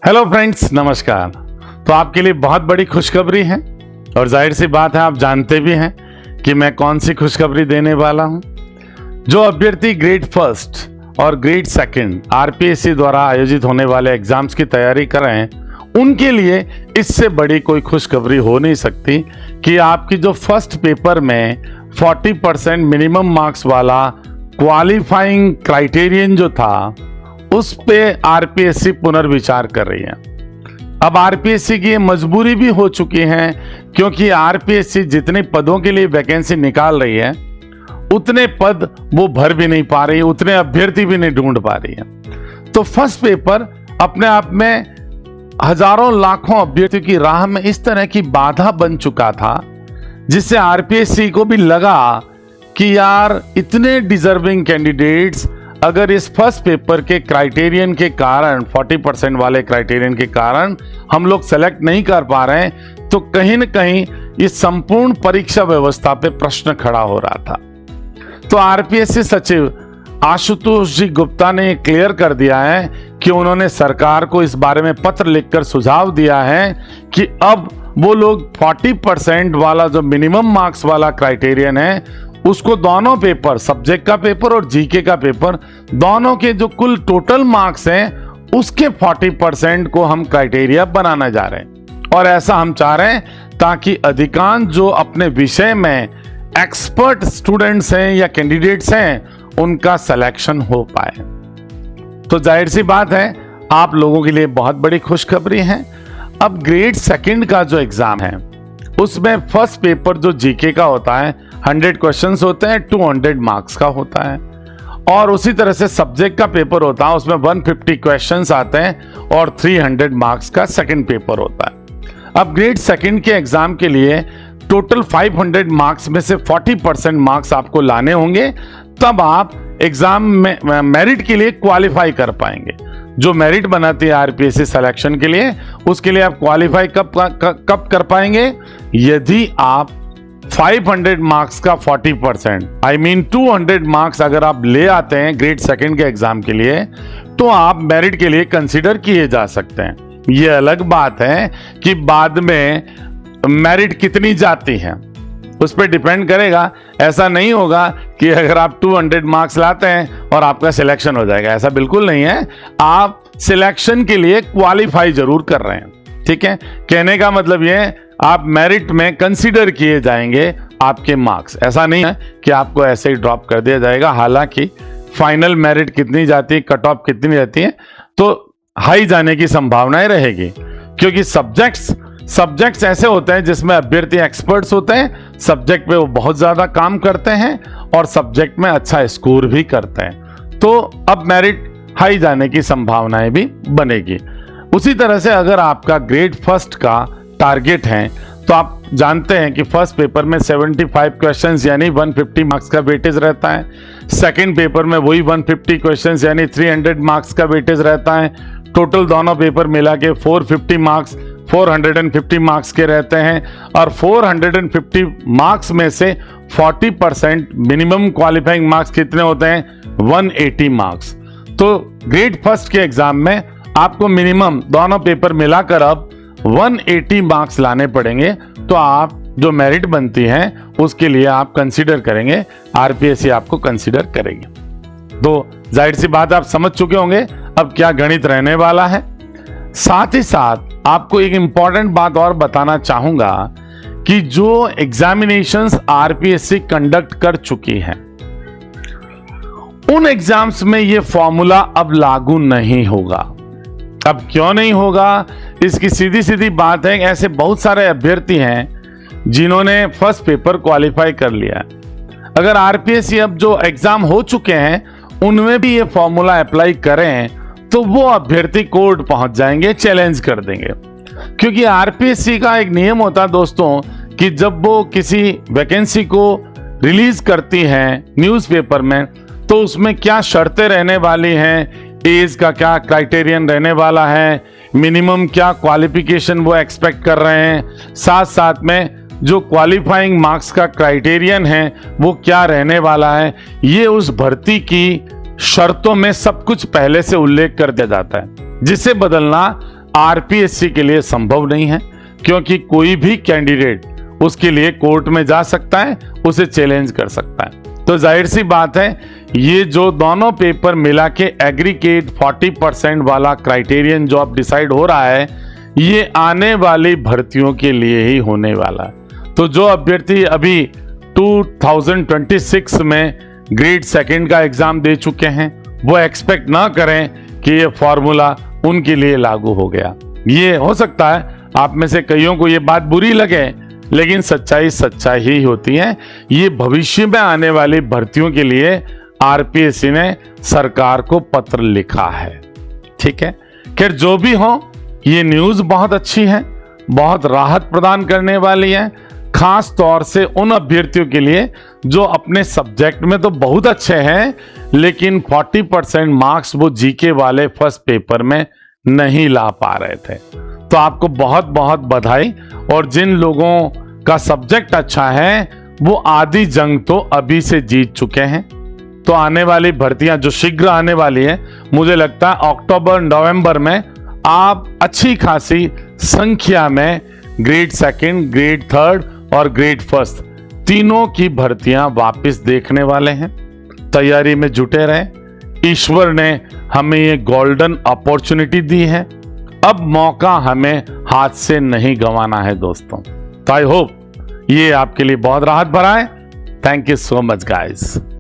Hello friends, नमस्कार। तो आपके लिए बहुत बड़ी खुशखबरी है और जाहिर सी बात है आप जानते भी हैं कि मैं कौन सी खुशखबरी देने वाला हूं। जो अभ्यर्थी ग्रेड फर्स्ट और ग्रेड सेकंड आरपीएससी द्वारा आयोजित होने वाले एग्जाम्स की तैयारी कर रहे हैं उनके लिए इससे बड़ी कोई खुशखबरी हो नहीं सकती कि आपकी जो फर्स्ट पेपर में 40% मिनिमम मार्क्स वाला क्वालिफाइंग क्राइटेरियन जो था उस पे आरपीएससी पुनर्विचार कर रही है। अब आरपीएससी की ये मजबूरी भी हो चुकी है क्योंकि आरपीएससी जितने पदों के लिए वैकेंसी निकाल रही है उतने पद वो भर भी नहीं पा रही, उतने अभ्यर्थी भी नहीं ढूंढ पा रही है। तो फर्स्ट पेपर अपने आप में हजारों लाखों अभ्यर्थियों की राह में इस तरह की बाधा बन चुका था जिससे आरपीएससी को भी लगा कि यार इतने डिजर्विंग कैंडिडेट्स अगर इस फर्स्ट पेपर के क्राइटेरियन के कारण 40% वाले क्राइटेरियन के कारण हम लोग सेलेक्ट नहीं कर पा रहे हैं तो कहीं न कहीं इस संपूर्ण परीक्षा व्यवस्था पे प्रश्न खड़ा हो रहा था। तो आरपीएससी सचिव आशुतोष जी गुप्ता ने क्लियर कर दिया है कि उन्होंने सरकार को इस बारे में पत्र लिखकर सुझाव दिया है कि अब वो लोग 40% वाला जो मिनिमम मार्क्स वाला क्राइटेरियन है उसको दोनों पेपर, सब्जेक्ट का पेपर और जीके का पेपर, दोनों के जो कुल टोटल मार्क्स हैं उसके 40% को हम क्राइटेरिया बनाना जा रहे हैं। और ऐसा हम चाह रहे हैं ताकि अधिकांश जो अपने विषय में एक्सपर्ट स्टूडेंट्स हैं या कैंडिडेट्स हैं उनका सिलेक्शन हो पाए। तो जाहिर सी बात है आप लोगों के लिए बहुत बड़ी खुशखबरी है। अब ग्रेड सेकंड का जो एग्जाम है उसमें फर्स्ट पेपर जो जीके का होता है 100 क्वेश्चंस होते हैं, 200 मार्क्स का होता है। और उसी तरह से सब्जेक्ट का पेपर होता है उसमें 150 क्वेश्चंस आते हैं और 300 मार्क्स का सेकंड पेपर होता है। अब ग्रेड सेकंड के एग्जाम के लिए टोटल 500 मार्क्स में से 40% मार्क्स आपको लाने होंगे, तब आप एग्जाम में मेरिट के लिए क्वालिफाई कर पाएंगे। जो मेरिट बनाती है आरपीएससी सिलेक्शन के लिए उसके लिए आप क्वालिफाई कब कर पाएंगे? यदि आप 500 मार्क्स का 40% आई मीन 200 मार्क्स अगर आप ले आते हैं ग्रेड सेकंड के एग्जाम के लिए तो आप मेरिट के लिए कंसीडर किए जा सकते हैं। ये अलग बात है कि बाद में मेरिट कितनी जाती है उस पर डिपेंड करेगा। ऐसा नहीं होगा कि अगर आप 200 मार्क्स लाते हैं और आपका सिलेक्शन हो जाएगा, ऐसा बिल्कुल नहीं है। आप सिलेक्शन के लिए क्वालिफाई जरूर कर रहे हैं, ठीक है। कहने का मतलब ये आप मेरिट में कंसीडर किए जाएंगे आपके मार्क्स, ऐसा नहीं है कि आपको ऐसे ही ड्रॉप कर दिया जाएगा। हालांकि फाइनल मेरिट कितनी जाती है, कट ऑफ कितनी रहती है, तो हाई जाने की संभावनाएं रहेगी क्योंकि सब्जेक्ट्स ऐसे होते हैं जिसमें अभ्यर्थी एक्सपर्ट्स होते हैं, सब्जेक्ट पे वो बहुत ज्यादा काम करते हैं और सब्जेक्ट में अच्छा स्कोर भी करते हैं, तो अब मेरिट हाई जाने की संभावनाएं भी बनेगी। उसी तरह से अगर आपका ग्रेड फर्स्ट का टारगेट है तो आप जानते हैं कि फर्स्ट पेपर में 75 क्वेश्चंस यानी 150 मार्क्स का वेटेज रहता है, सेकंड पेपर में वही 150 क्वेश्चंस यानी 300 मार्क्स का वेटेज रहता है। टोटल दोनों पेपर मिला के 450 मार्क्स के रहते हैं और 450 मार्क्स में से 40% मिनिमम क्वालिफाइंग मार्क्स कितने होते हैं? 180 मार्क्स। तो ग्रेड फर्स्ट के एग्जाम में आपको मिनिमम दोनों पेपर मिलाकर अब 180 मार्क्स लाने पड़ेंगे, तो आप जो मेरिट बनती है उसके लिए आप कंसीडर करेंगे, आरपीएससी आपको कंसीडर करेगी। तो जाहिर सी बात आप समझ चुके होंगे अब क्या गणित रहने वाला है। साथ ही साथ आपको एक इंपॉर्टेंट बात और बताना चाहूंगा कि जो एग्जामिनेशंस आरपीएससी कंडक्ट कर चुकी है उन एग्जाम्स में ये फॉर्मूला अब लागू नहीं होगा। अब क्यों नहीं होगा? इसकी सीधी सीधी बात है, ऐसे बहुत सारे अभ्यर्थी हैं जिन्होंने फर्स्ट पेपर क्वालिफाई कर लिया है। अगर आरपीएससी अब जो एग्जाम हो चुके हैं उनमें भी ये फॉर्मूला अप्लाई करें तो वो अभ्यर्थी कोर्ट पहुंच जाएंगे, चैलेंज कर देंगे। क्योंकि आरपीएससी का एक नियम होता है दोस्तों कि जब वो किसी वैकेंसी को रिलीज करती है न्यूज़पेपर में तो उसमें क्या शर्तें रहने वाली हैं, एज का क्या क्राइटेरियन रहने वाला है, मिनिमम क्या क्वालिफिकेशन वो एक्सपेक्ट कर रहे हैं, साथ साथ में जो क्वालिफाइंग मार्क्स का क्राइटेरियन है वो क्या रहने वाला है, ये उस भर्ती की शर्तों में सब कुछ पहले से उल्लेख कर दिया जाता है, जिसे बदलना आरपीएससी के लिए संभव नहीं है, क्योंकि कोई भी कैंडिडेट उसके लिए कोर्ट में जा सकता है, उसे चैलेंज कर सकता है। तो जाहिर सी बात है, ये जो दोनों पेपर मिला के एग्रीगेट 40% वाला क्राइटेरियन जो अब डिसाइड हो रहा है, ये आने वाली भर्तियों के लिए ही होने वाला है। तो जो अभ्यर्थी अभी 2026 में ग्रेड सेकंड का एग्जाम दे चुके हैं, वो एक्सपेक्ट ना करें कि ये फॉर्मूला उनके लिए लागू हो गया। ये हो सकता है आप में से कईयों को ये बात बुरी लगे, लेकिन सच्चाई सच्चाई ही होती है। ये भविष्य में आने वाली भर्तियों के लिए आरपीएससी ने सरकार को पत्र लिखा है। ठीक है, खैर जो भी हो, ये न्यूज बहुत अच्छी है, बहुत राहत प्रदान करने वाली है, खास तौर से उन अभ्यर्थियों के लिए जो अपने सब्जेक्ट में तो बहुत अच्छे हैं, लेकिन 40% मार्क्स वो जीके वाले फर्स्ट पेपर में नहीं ला पा रहे थे। तो आपको बहुत बहुत बधाई। और जिन लोगों का सब्जेक्ट अच्छा है, वो आधी जंग तो अभी से जीत चुके हैं। तो आने वाली भर्तियां जो शीघ्र आने वाली है, मुझे लगता है अक्टूबर नवंबर में आप अच्छी खासी संख्या में ग्रेड सेकंड, ग्रेड थर्ड और ग्रेड फर्स्ट तीनों की भर्तियां वापस देखने वाले हैं। तैयारी में जुटे रहे। ईश्वर ने हमें ये गोल्डन अपॉर्चुनिटी दी है, अब मौका हमें हाथ से नहीं गंवाना है दोस्तों। तो आई होप ये आपके लिए बहुत राहत भरा है। Thank you so much guys.